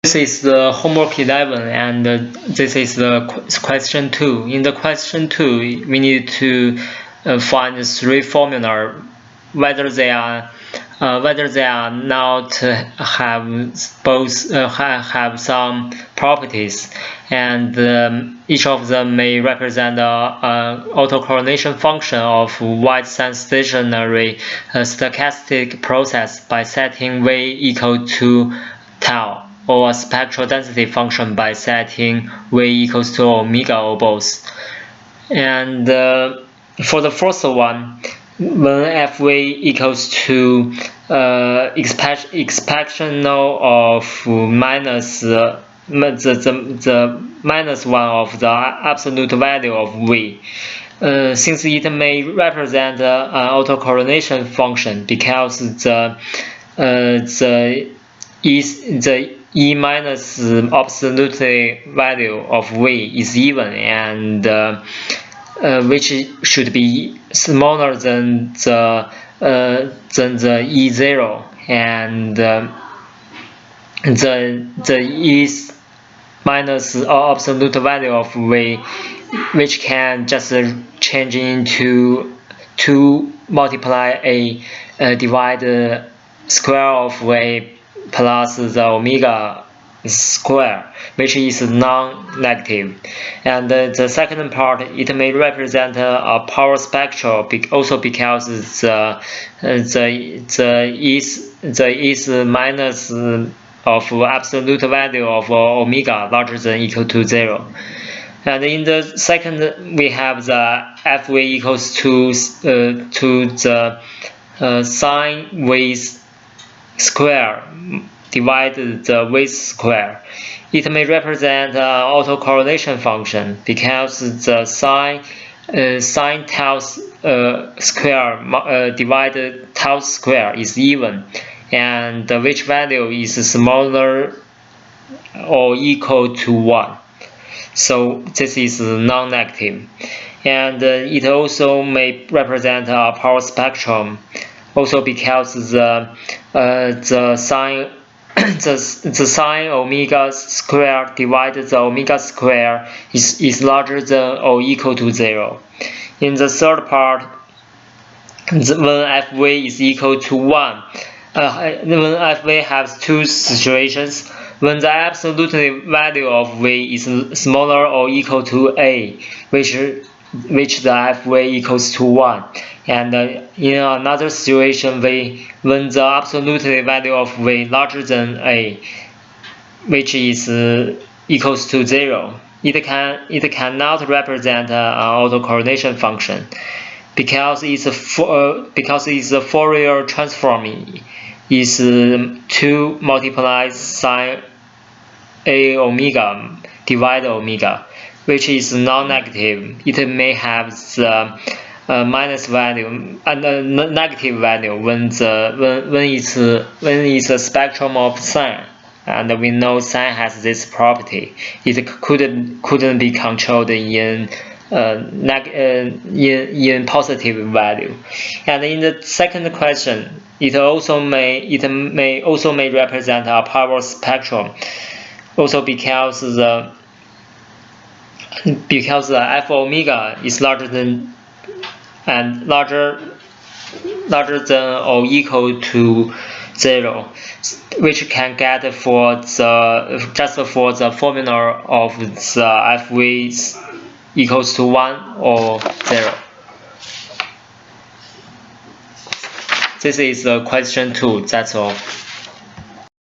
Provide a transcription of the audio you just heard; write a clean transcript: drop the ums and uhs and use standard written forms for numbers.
This is the homework 11, and this is the question 2. In the question 2, we need to find 3 formula, whether they are not have both have some properties, and each of them may represent a autocorrelation function of wide sense stationary stochastic process by setting v equal to tau, or a spectral density function by setting v equals to omega or both. And for the first one, when fv equals to expansional of minus the minus 1 of the absolute value of v, since it may represent an autocorrelation function because the E minus absolute value of v is even, and which should be smaller than the E0, and the E minus absolute value of v, which can just change into 2 multiply a divide square of v plus the omega square, which is non-negative. And the second part, it may represent a power spectral, also because the is minus of absolute value of omega larger than equal to 0. And in the second, we have the fv equals to the sine v square divided the v square. It may represent an autocorrelation function because the sine tau square divided tau square is even, and which value is smaller or equal to 1. So this is non-negative. And it also may represent a power spectrum, also because the sine omega square divided the omega square is larger than or equal to 0. In the third part, when fv is equal to 1, when fv has 2 situations: when the absolute value of v is smaller or equal to a, which the fv equals to 1, and in another situation, when the absolute value of v larger than a, which is equals to 0, it cannot represent an autocorrelation function because its Fourier transform is 2 multiply sine a omega divide omega, which is non-negative. It may have the minus value and negative value when it's a spectrum of sine, and we know sine has this property. It couldn't be controlled in positive value. And in the second question, it may also represent a power spectrum, also because the f omega is larger than or equal to 0, which can get just for the formula of the fv equals to 1 or 0. This is question 2. That's all.